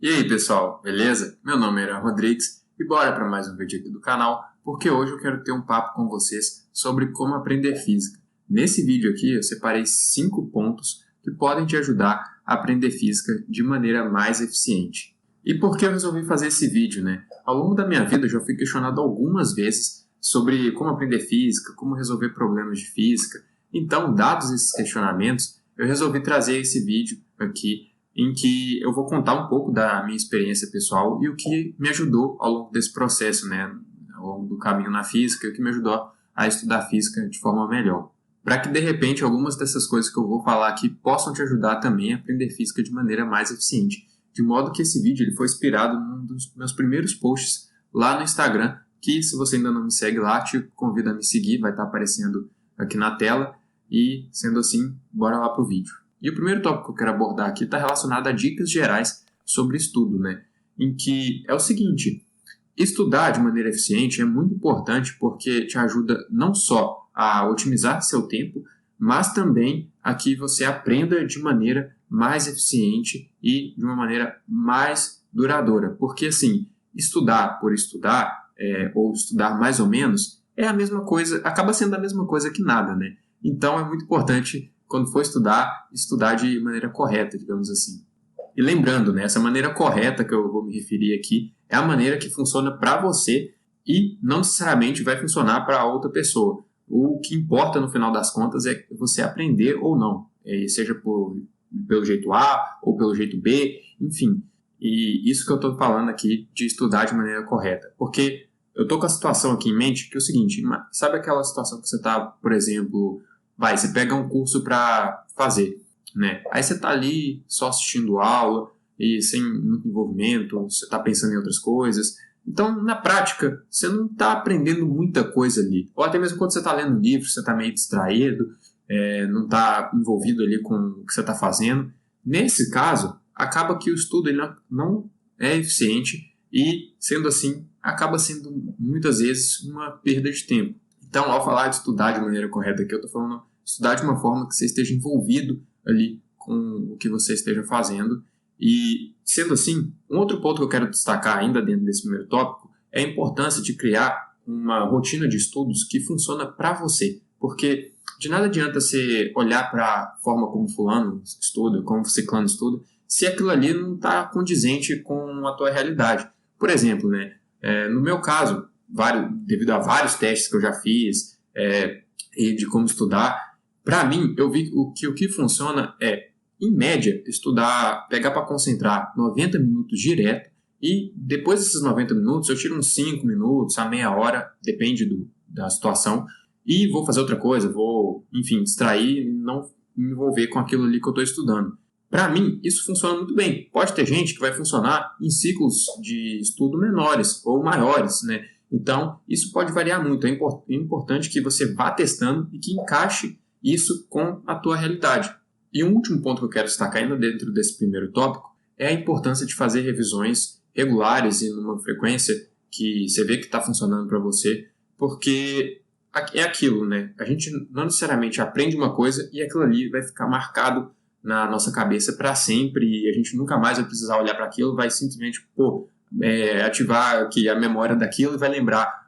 E aí pessoal, beleza? Meu nome é Aaron Rodrigues e bora para mais um vídeo aqui do canal, porque hoje eu quero ter um papo com vocês sobre como aprender física. Nesse vídeo aqui eu separei 5 pontos que podem te ajudar a aprender física de maneira mais eficiente. E por que eu resolvi fazer esse vídeo, né? Ao longo da minha vida eu já fui questionado algumas vezes sobre como aprender física, como resolver problemas de física. Então, dados esses questionamentos, eu resolvi trazer esse vídeo aqui em que eu vou contar um pouco da minha experiência pessoal e o que me ajudou ao longo desse processo, né, ao longo do caminho na física, e o que me ajudou a estudar física de forma melhor. Para que, de repente, algumas dessas coisas que eu vou falar aqui possam te ajudar também a aprender física de maneira mais eficiente. De modo que esse vídeo ele foi inspirado num dos meus primeiros posts lá no Instagram, que se você ainda não me segue lá, te convido a me seguir, vai estar aparecendo aqui na tela. E, sendo assim, bora lá pro vídeo. E o primeiro tópico que eu quero abordar aqui está relacionado a dicas gerais sobre estudo, né? Em que é o seguinte, estudar de maneira eficiente é muito importante porque te ajuda não só a otimizar seu tempo, mas também a que você aprenda de maneira mais eficiente e de uma maneira mais duradoura. Porque, assim, estudar por estudar, ou estudar mais ou menos, é a mesma coisa, acaba sendo a mesma coisa que nada, né? Então é muito importante, quando for estudar, estudar de maneira correta, digamos assim. E lembrando, né, essa maneira correta que eu vou me referir aqui é a maneira que funciona para você e não necessariamente vai funcionar para outra pessoa. O que importa no final das contas é você aprender ou não, seja pelo jeito A ou pelo jeito B, enfim. E isso que eu estou falando aqui de estudar de maneira correta. Porque eu estou com a situação aqui em mente que é o seguinte, sabe aquela situação que você está, por exemplo, você pega um curso para fazer, né? Aí você está ali só assistindo aula e sem muito envolvimento, você está pensando em outras coisas. Então, na prática, você não está aprendendo muita coisa ali. Ou até mesmo quando você está lendo um livro, você está meio distraído, não está envolvido ali com o que você está fazendo. Nesse caso, acaba que o estudo ele não é eficiente e, sendo assim, acaba sendo muitas vezes uma perda de tempo. Então, ao falar de estudar de maneira correta aqui, eu estou falando estudar de uma forma que você esteja envolvido ali com o que você esteja fazendo. E, sendo assim, um outro ponto que eu quero destacar ainda dentro desse primeiro tópico é a importância de criar uma rotina de estudos que funciona para você. Porque de nada adianta você olhar para a forma como fulano estuda, como ciclano estuda, se aquilo ali não está condizente com a tua realidade. Por exemplo, né, no meu caso, devido a vários testes que eu já fiz e de como estudar, para mim, eu vi o que funciona em média, estudar, pegar para concentrar 90 minutos direto e depois desses 90 minutos eu tiro uns 5 minutos, a meia hora, depende da situação, e vou fazer outra coisa, vou, enfim, distrair e não me envolver com aquilo ali que eu estou estudando. Para mim, isso funciona muito bem. Pode ter gente que vai funcionar em ciclos de estudo menores ou maiores, né? Então, isso pode variar muito. É importante que você vá testando e que encaixe isso com a tua realidade. E um último ponto que eu quero destacar ainda dentro desse primeiro tópico é a importância de fazer revisões regulares e numa frequência que você vê que está funcionando para você, porque é aquilo, né? A gente não necessariamente aprende uma coisa e aquilo ali vai ficar marcado na nossa cabeça para sempre e a gente nunca mais vai precisar olhar para aquilo, vai simplesmente ativar aqui a memória daquilo e vai lembrar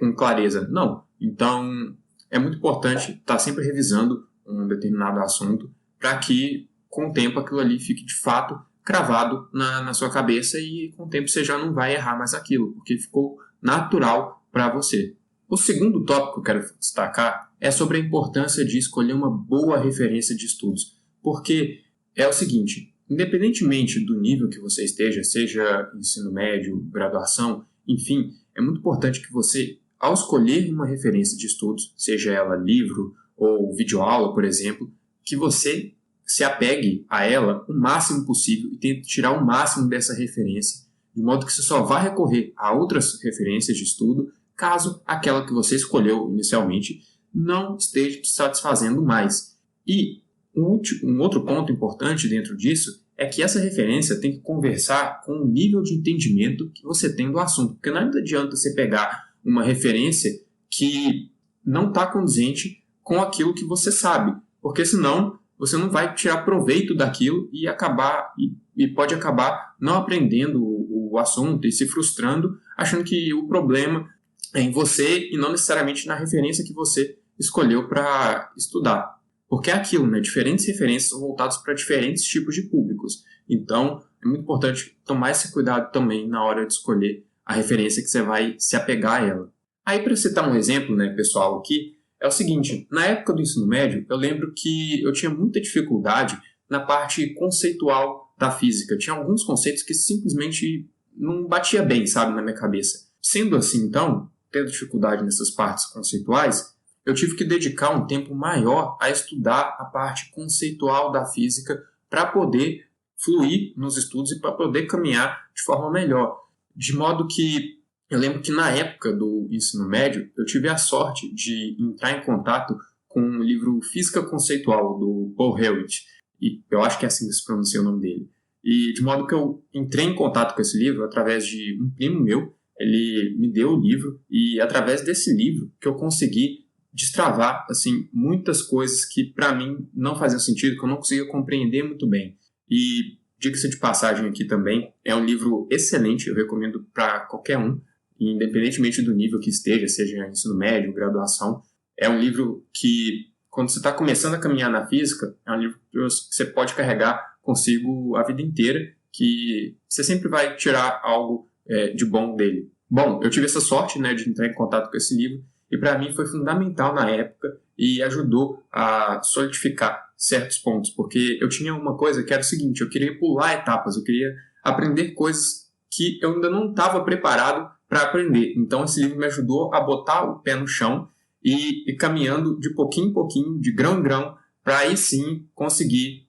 com clareza. Não. Então, é muito importante estar sempre revisando um determinado assunto para que, com o tempo, aquilo ali fique de fato cravado na sua cabeça e, com o tempo, você já não vai errar mais aquilo, porque ficou natural para você. O segundo tópico que eu quero destacar é sobre a importância de escolher uma boa referência de estudos, porque é o seguinte, independentemente do nível que você esteja, seja ensino médio, graduação, enfim, é muito importante que você, ao escolher uma referência de estudos, seja ela livro ou videoaula, por exemplo, que você se apegue a ela o máximo possível e tente tirar o máximo dessa referência, de modo que você só vá recorrer a outras referências de estudo caso aquela que você escolheu inicialmente não esteja te satisfazendo mais. E um outro ponto importante dentro disso é que essa referência tem que conversar com o nível de entendimento que você tem do assunto, porque não adianta você pegar uma referência que não está condizente com aquilo que você sabe, porque senão você não vai tirar proveito daquilo e acabar e pode acabar não aprendendo o assunto e se frustrando, achando que o problema é em você e não necessariamente na referência que você escolheu para estudar. Porque é aquilo, né? Diferentes referências são voltadas para diferentes tipos de públicos. Então, é muito importante tomar esse cuidado também na hora de escolher a referência que você vai se apegar a ela. Aí, para citar um exemplo, né, pessoal, aqui, é o seguinte: na época do ensino médio, eu lembro que eu tinha muita dificuldade na parte conceitual da física. Tinha alguns conceitos que simplesmente não batia bem, sabe, na minha cabeça. Sendo assim, então, tendo dificuldade nessas partes conceituais, eu tive que dedicar um tempo maior a estudar a parte conceitual da física para poder fluir nos estudos e para poder caminhar de forma melhor. De modo que eu lembro que na época do ensino médio, eu tive a sorte de entrar em contato com o livro Física Conceitual, do Paul Hewitt. E eu acho que é assim que se pronuncia o nome dele. E de modo que eu entrei em contato com esse livro através de um primo meu. Ele me deu o livro e através desse livro que eu consegui destravar assim, muitas coisas que para mim não faziam sentido, que eu não conseguia compreender muito bem. E diga-se de passagem aqui também, é um livro excelente, eu recomendo para qualquer um, independentemente do nível que esteja, seja ensino médio, graduação. É um livro que, quando você está começando a caminhar na física, é um livro que você pode carregar consigo a vida inteira, que você sempre vai tirar algo de bom dele. Bom, eu tive essa sorte, né, de entrar em contato com esse livro, e para mim foi fundamental na época e ajudou a solidificar certos pontos, porque eu tinha uma coisa que era o seguinte: eu queria pular etapas, eu queria aprender coisas que eu ainda não estava preparado para aprender. Então esse livro me ajudou a botar o pé no chão e caminhando de pouquinho em pouquinho, de grão em grão, para aí sim conseguir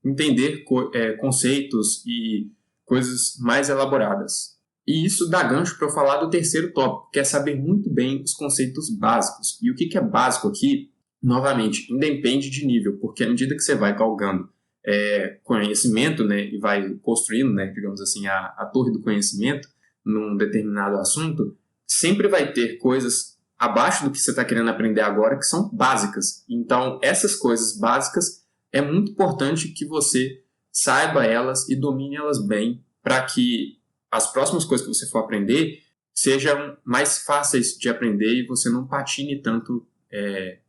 entender conceitos e coisas mais elaboradas. E isso dá gancho para eu falar do terceiro tópico, que é saber muito bem os conceitos básicos. E o que é básico aqui, novamente, independe de nível, porque à medida que você vai galgando conhecimento, né, e vai construindo, né, digamos assim, a torre do conhecimento num determinado assunto, sempre vai ter coisas abaixo do que você está querendo aprender agora que são básicas. Então, essas coisas básicas é muito importante que você saiba elas e domine elas bem para que as próximas coisas que você for aprender sejam mais fáceis de aprender e você não patine tanto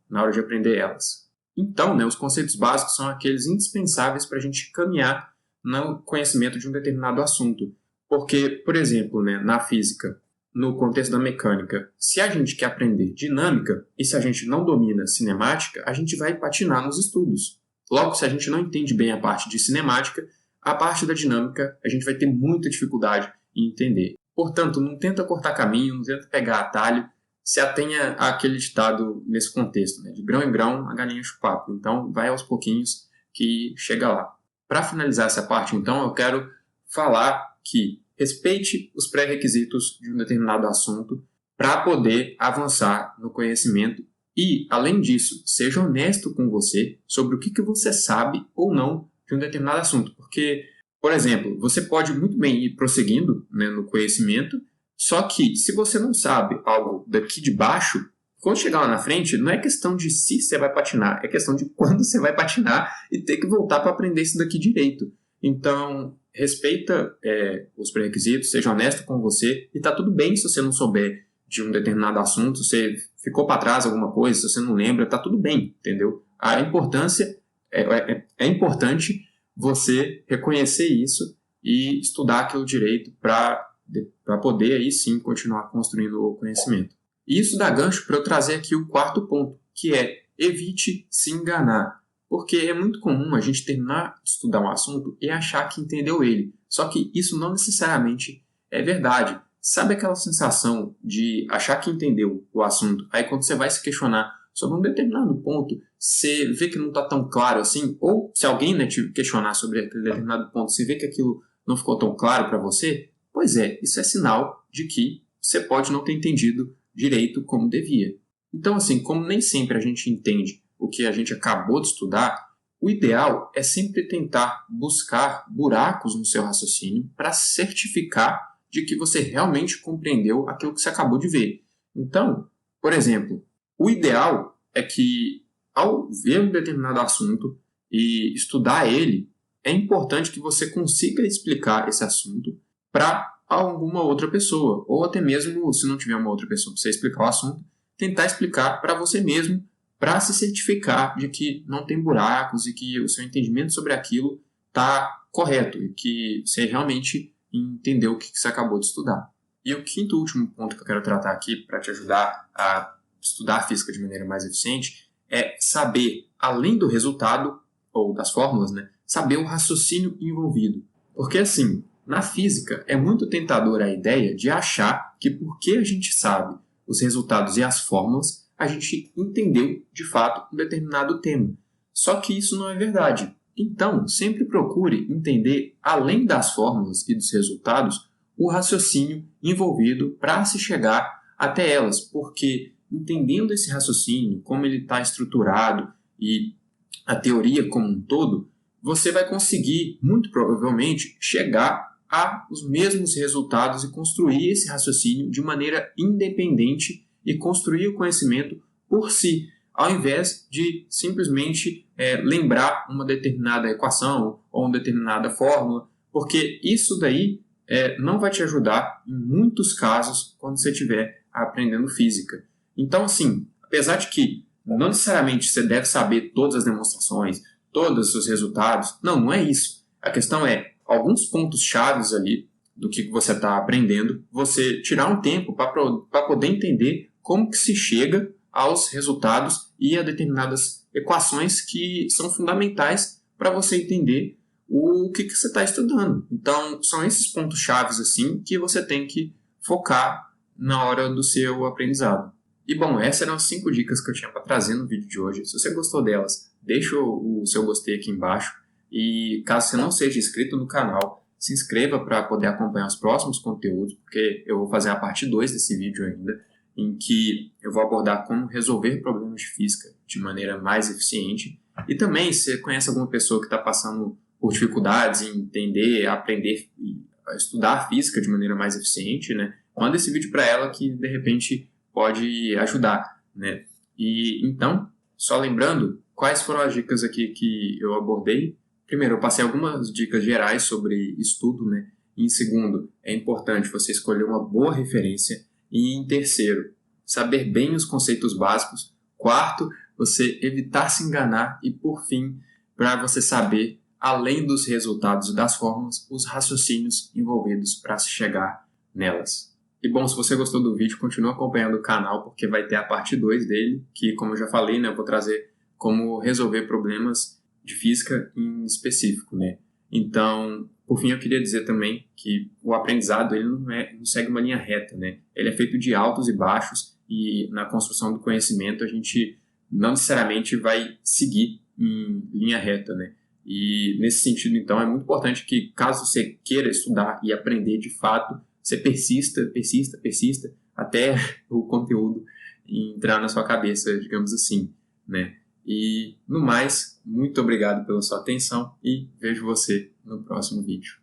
na hora de aprender elas. Então, né, os conceitos básicos são aqueles indispensáveis para a gente caminhar no conhecimento de um determinado assunto. Porque, por exemplo, né, na física, no contexto da mecânica, se a gente quer aprender dinâmica e se a gente não domina cinemática, a gente vai patinar nos estudos. Logo, se a gente não entende bem a parte de cinemática, a parte da dinâmica a gente vai ter muita dificuldade em entender. Portanto, não tenta cortar caminho, não tenta pegar atalho, se atenha àquele ditado nesse contexto, né? De grão em grão, a galinha enche o papo. Então, vai aos pouquinhos que chega lá. Para finalizar essa parte, então, eu quero falar que respeite os pré-requisitos de um determinado assunto para poder avançar no conhecimento e, além disso, seja honesto com você sobre o que você sabe ou não de um determinado assunto. Porque, por exemplo, você pode muito bem ir prosseguindo, né, no conhecimento, só que se você não sabe algo daqui de baixo, quando chegar lá na frente, não é questão de se você vai patinar, é questão de quando você vai patinar e ter que voltar para aprender isso daqui direito. Então, respeita os pré-requisitos, seja honesto com você, e tá tudo bem se você não souber de um determinado assunto, se você ficou para trás alguma coisa, se você não lembra, tá tudo bem, entendeu? A importância é importante você reconhecer isso e estudar aquilo direito para poder aí sim continuar construindo o conhecimento. E isso dá gancho para eu trazer aqui o quarto ponto, que é evite se enganar. Porque é muito comum a gente terminar de estudar um assunto e achar que entendeu ele. Só que isso não necessariamente é verdade. Sabe aquela sensação de achar que entendeu o assunto? Aí quando você vai se questionar sobre um determinado ponto, você vê que não está tão claro assim, ou se alguém, né, te questionar sobre aquele determinado ponto, você vê que aquilo não ficou tão claro para você, pois isso é sinal de que você pode não ter entendido direito como devia. Então, assim, como nem sempre a gente entende o que a gente acabou de estudar, o ideal é sempre tentar buscar buracos no seu raciocínio para certificar de que você realmente compreendeu aquilo que você acabou de ver. Então, por exemplo, o ideal é que, ao ver um determinado assunto e estudar ele, é importante que você consiga explicar esse assunto para alguma outra pessoa, ou até mesmo, se não tiver uma outra pessoa para você explicar o assunto, tentar explicar para você mesmo, para se certificar de que não tem buracos e que o seu entendimento sobre aquilo está correto e que você realmente entendeu o que você acabou de estudar. E o quinto e último ponto que eu quero tratar aqui para te ajudar a estudar a física de maneira mais eficiente é saber, além do resultado ou das fórmulas, né, saber o raciocínio envolvido. Porque assim, na física é muito tentadora a ideia de achar que porque a gente sabe os resultados e as fórmulas, a gente entendeu de fato um determinado tema. Só que isso não é verdade. Então, sempre procure entender, além das fórmulas e dos resultados, o raciocínio envolvido para se chegar até elas, porque entendendo esse raciocínio, como ele está estruturado e a teoria como um todo, você vai conseguir, muito provavelmente, chegar aos mesmos resultados e construir esse raciocínio de maneira independente e construir o conhecimento por si, ao invés de simplesmente lembrar uma determinada equação ou uma determinada fórmula, porque isso daí não vai te ajudar em muitos casos quando você estiver aprendendo física. Então, assim, apesar de que não necessariamente você deve saber todas as demonstrações, todos os resultados, não é isso. A questão é alguns pontos chaves ali do que você está aprendendo, você tirar um tempo para poder entender como que se chega aos resultados e a determinadas equações que são fundamentais para você entender o que você está estudando. Então, são esses pontos chaves assim que você tem que focar na hora do seu aprendizado. E bom, essas eram as 5 dicas que eu tinha para trazer no vídeo de hoje. Se você gostou delas, deixa o seu gostei aqui embaixo. E caso você não seja inscrito no canal, se inscreva para poder acompanhar os próximos conteúdos, porque eu vou fazer a parte 2 desse vídeo ainda, em que eu vou abordar como resolver problemas de física de maneira mais eficiente. E também, se você conhece alguma pessoa que está passando por dificuldades em entender, aprender e estudar física de maneira mais eficiente, né, manda esse vídeo para ela que, de repente, pode ajudar, né? E então, só lembrando, quais foram as dicas aqui que eu abordei? Primeiro, eu passei algumas dicas gerais sobre estudo, né? Em segundo, é importante você escolher uma boa referência. E em terceiro, saber bem os conceitos básicos. Quarto, você evitar se enganar. E por fim, para você saber, além dos resultados e das fórmulas, os raciocínios envolvidos para se chegar nelas. E bom, se você gostou do vídeo, continue acompanhando o canal, porque vai ter a parte 2 dele, que como eu já falei, né, eu vou trazer como resolver problemas de física em específico, né? Então, por fim, eu queria dizer também que o aprendizado ele não segue uma linha reta, né? Ele é feito de altos e baixos e na construção do conhecimento a gente não necessariamente vai seguir em linha reta, né? E nesse sentido, então, é muito importante que caso você queira estudar e aprender de fato, você persista até o conteúdo entrar na sua cabeça, digamos assim, né? E, no mais, muito obrigado pela sua atenção e vejo você no próximo vídeo.